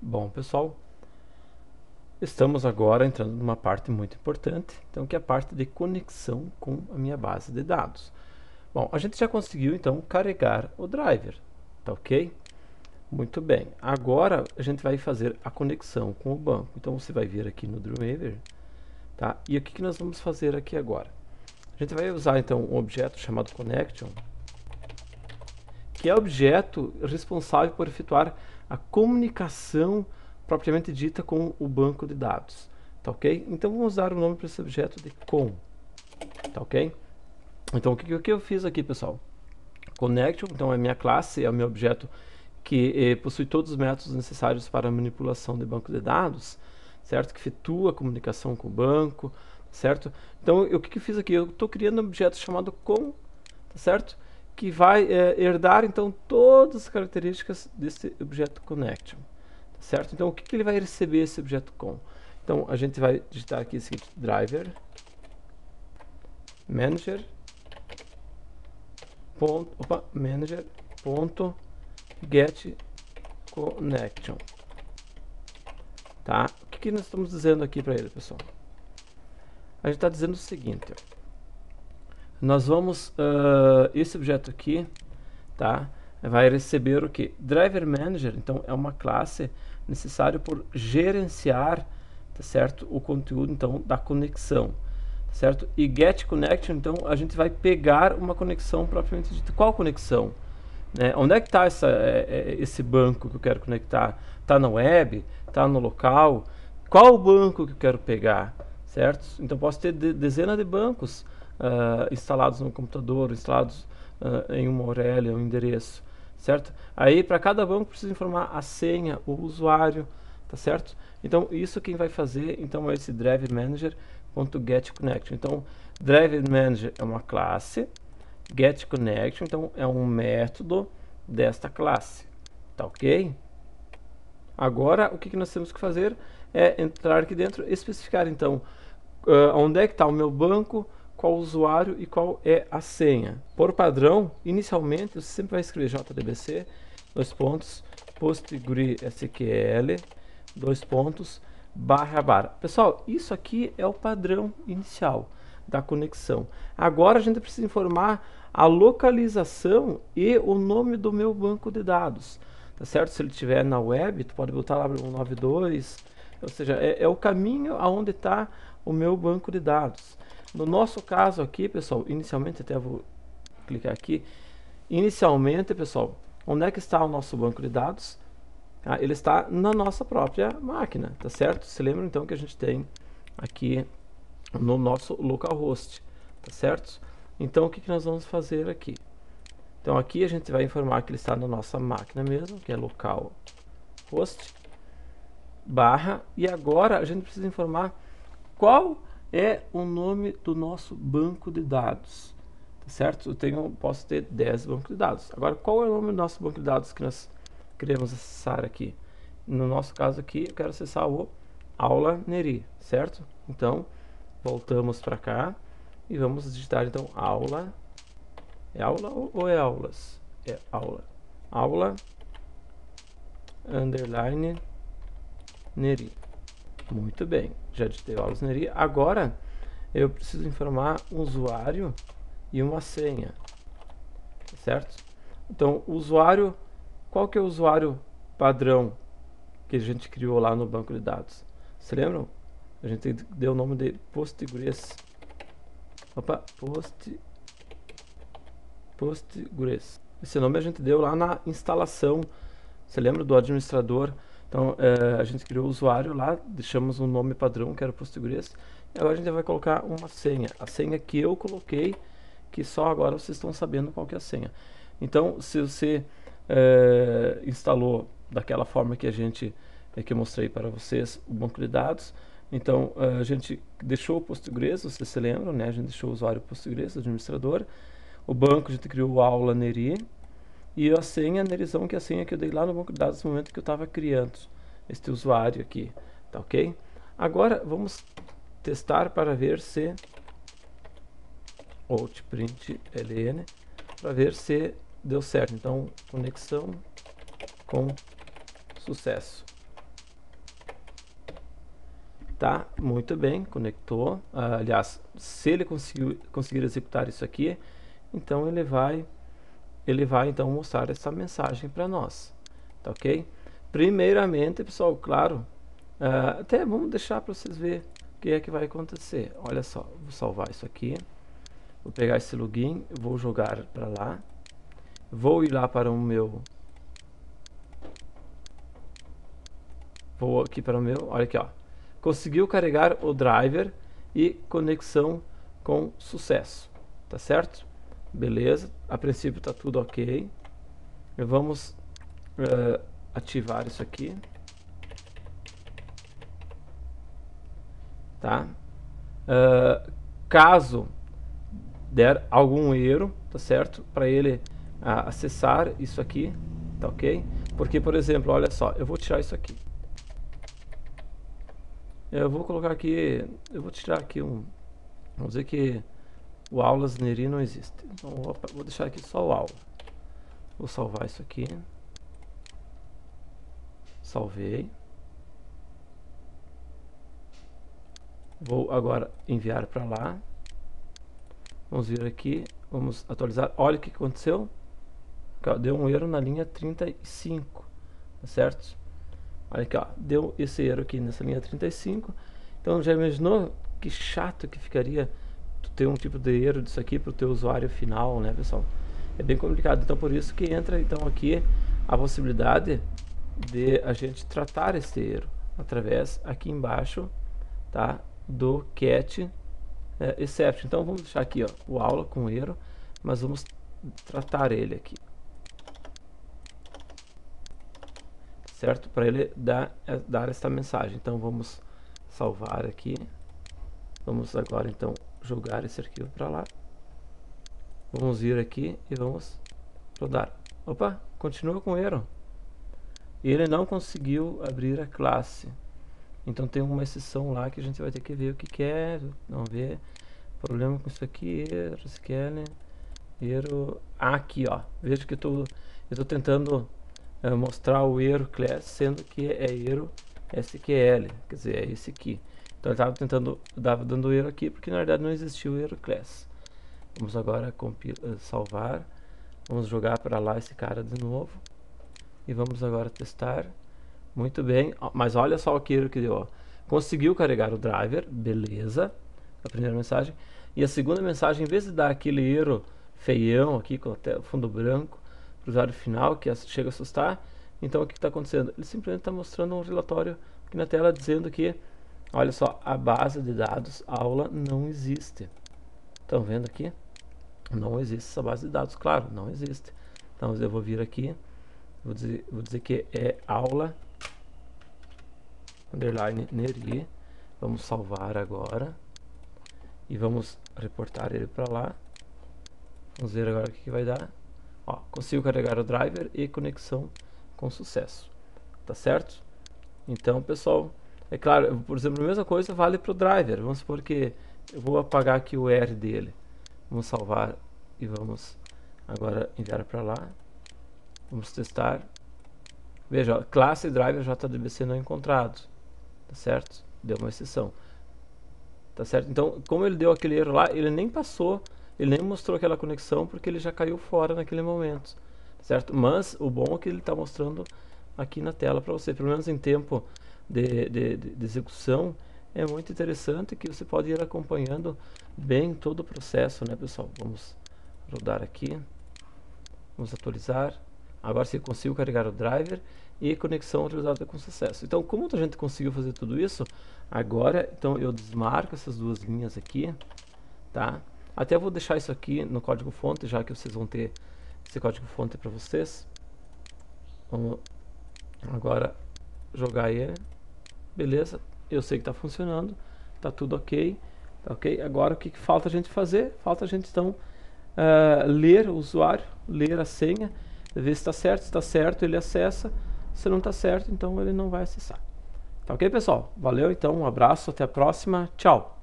Bom, pessoal, estamos agora entrando numa parte muito importante, então que é a parte de conexão com a minha base de dados. Bom, a gente já conseguiu então carregar o driver, tá ok? Muito bem. Agora a gente vai fazer a conexão com o banco. Então você vai vir aqui no Dreamweaver, tá? E o que nós vamos fazer aqui agora? A gente vai usar então um objeto chamado connection, que é o objeto responsável por efetuar a comunicação propriamente dita com o banco de dados, tá ok? Então vamos dar o nome para esse objeto de com, tá ok? Então o que eu fiz aqui, pessoal? Connection, então é minha classe, é o meu objeto que possui todos os métodos necessários para a manipulação de banco de dados, certo? Que efetua a comunicação com o banco, certo? Então o que eu fiz aqui? Eu estou criando um objeto chamado com, tá certo? Que vai herdar então todas as características desse objeto connection, tá certo? Então o que ele vai receber esse objeto com? Então a gente vai digitar aqui o seguinte: driver manager manager ponto get connection, tá? O que nós estamos dizendo aqui para ele, pessoal? A gente está dizendo o seguinte: ó, nós vamos esse objeto aqui, tá? Vai receber o que? Driver Manager, então é uma classe necessária por gerenciar, tá certo? O conteúdo então da conexão, tá certo? E Get Connection, então a gente vai pegar uma conexão propriamente dita. Qual conexão? Né? Onde é que está esse banco que eu quero conectar? Está na web? Está no local? Qual o banco que eu quero pegar? Certo? Então posso ter dezenas de bancos instalados no computador, instalados em uma URL, um endereço, certo? Aí para cada banco precisa informar a senha, o usuário, tá certo? Então isso quem vai fazer então é esse Drive Manager.getConnection. Então Drive Manager é uma classe, getConnection então é um método desta classe, tá ok? Agora o que nós temos que fazer é entrar aqui dentro, especificar então onde é que está o meu banco, qual o usuário e qual é a senha. Por padrão, inicialmente você sempre vai escrever JDBC, dois pontos, PostgreSQL, dois pontos, barra. Pessoal, isso aqui é o padrão inicial da conexão. Agora a gente precisa informar a localização e o nome do meu banco de dados. Tá certo? Se ele estiver na web, tu pode botar lá 192, ou seja, é o caminho aonde está o meu banco de dados. No nosso caso aqui, pessoal, inicialmente, até vou clicar aqui, inicialmente, pessoal, onde é que está o nosso banco de dados? Ele está na nossa própria máquina, tá certo? Se lembra então que a gente tem aqui no nosso localhost, tá certo? Então o que nós vamos fazer aqui? Então aqui a gente vai informar que ele está na nossa máquina mesmo, que é localhost barra, e agora a gente precisa informar qual é o nome do nosso banco de dados, tá certo? Posso ter 10 bancos de dados. Agora, qual é o nome do nosso banco de dados que nós queremos acessar aqui? No nosso caso aqui, eu quero acessar o aula Neri, certo? Então, voltamos para cá e vamos digitar então aula. É aula ou é aulas? É aula. Aula underline Neri. Muito bem, já digitei aulas Neri. Agora eu preciso informar um usuário e uma senha, certo? Então, o usuário, qual que é o usuário padrão que a gente criou lá no banco de dados? Se lembram? A gente deu o nome de Postgres. Opa, Postgres. Esse nome a gente deu lá na instalação. Você lembra do administrador? Então, a gente criou o usuário lá, deixamos um nome padrão, que era Postgres. E agora a gente vai colocar uma senha. A senha que eu coloquei, que só agora vocês estão sabendo qual que é a senha. Então, se você instalou daquela forma que que eu mostrei para vocês o banco de dados, então a gente deixou o Postgres, vocês se lembram, né? A gente deixou o usuário Postgres, administrador. O banco a gente criou o aula Neri. E a senha, Nerizão, que é a senha que eu dei lá no banco de dados no momento que eu estava criando este usuário aqui, tá ok? Agora vamos testar para ver se outprint ln para ver se deu certo. Então, conexão com sucesso. tá? Muito bem, conectou. Aliás, se ele conseguir executar isso aqui, então ele vai então mostrar essa mensagem para nós, tá ok? Primeiramente, pessoal, claro, até vamos deixar para vocês verem o que é que vai acontecer. Olha só, vou salvar isso aqui, vou pegar esse login, vou jogar para lá, vou ir lá para o meu, vou aqui para o meu, olha aqui, ó, conseguiu carregar o driver e conexão com sucesso, tá certo? Beleza, a princípio está tudo ok. Vamos ativar isso aqui, tá? Caso der algum erro, tá certo? Para ele acessar isso aqui, tá ok? Porque, por exemplo, olha só, eu vou tirar isso aqui. Eu vou colocar aqui, eu vou tirar aqui vamos dizer que o aulas Neri não existe. Então vou deixar aqui só o aula. Vou salvar isso aqui. Salvei. Vou agora enviar para lá. Vamos vir aqui, vamos atualizar. Olha o que aconteceu. Deu um erro na linha 35, tá certo? Olha aqui, ó, deu esse erro aqui nessa linha 35. Então já imaginou que chato que ficaria tu ter um tipo de erro disso aqui para o teu usuário final, né, pessoal? É bem complicado. Então por isso que entra então aqui a possibilidade de a gente tratar esse erro através aqui embaixo, tá, do cat exception. Então vamos deixar aqui, ó, o aula com erro, mas vamos tratar ele aqui, certo? Para ele dar esta mensagem. Então vamos salvar aqui. Vamos agora então jogar esse arquivo para lá. Vamos vir aqui e vamos rodar. Opa, continua com erro. Ele não conseguiu abrir a classe. Então tem uma exceção lá que a gente vai ter que ver o que é. Vamos ver. Problema com isso aqui, erro, scanner, erro. Aqui, ó. Veja que eu estou tentando mostrar o erro class, sendo que é erro SQL, quer dizer, é esse aqui. Então ele estava dando erro aqui porque na verdade não existiu o erro class. Vamos agora salvar. Vamos jogar para lá esse cara de novo. E vamos agora testar. Muito bem, mas olha só o que erro que deu. Ó. Conseguiu carregar o driver, beleza. A primeira mensagem. E a segunda mensagem, em vez de dar aquele erro feião aqui com o fundo branco para o usuário final, que chega a assustar, então o que está acontecendo? Ele simplesmente está mostrando um relatório aqui na tela dizendo que, olha só, a base de dados aula não existe. Estão vendo aqui? Não existe essa base de dados, claro, não existe. Então eu vou vir aqui, vou dizer que é aula underline Neri. Vamos salvar agora e vamos reportar ele para lá. Vamos ver agora o que vai dar. Ó, consigo carregar o driver e conexão com sucesso, tá certo? Então, pessoal, é claro, por exemplo, a mesma coisa vale para o driver. Vamos supor que eu vou apagar aqui o R dele. Vamos salvar e vamos agora enviar para lá. Vamos testar. Veja, ó, classe driver JDBC não encontrado, tá certo? Deu uma exceção, tá certo? Então, como ele deu aquele erro lá, ele nem passou, ele nem mostrou aquela conexão porque ele já caiu fora naquele momento, certo? Mas o bom é que ele está mostrando aqui na tela para você, pelo menos em tempo de execução. É muito interessante que você pode ir acompanhando bem todo o processo, né, pessoal? Vamos rodar aqui, vamos atualizar. Agora sim consigo carregar o driver e conexão utilizada com sucesso. Então, como a gente conseguiu fazer tudo isso, agora então eu desmarco essas duas linhas aqui, tá? Até vou deixar isso aqui no código fonte, já que vocês vão ter esse código fonte para vocês. Vamos agora jogar ele, beleza? Eu sei que está funcionando, está tudo ok, tá ok? Agora o que falta a gente fazer? Falta a gente então ler o usuário, ler a senha, ver se está certo, ele acessa. Se não está certo, então ele não vai acessar. Tá ok, pessoal? Valeu, então, um abraço, até a próxima, tchau!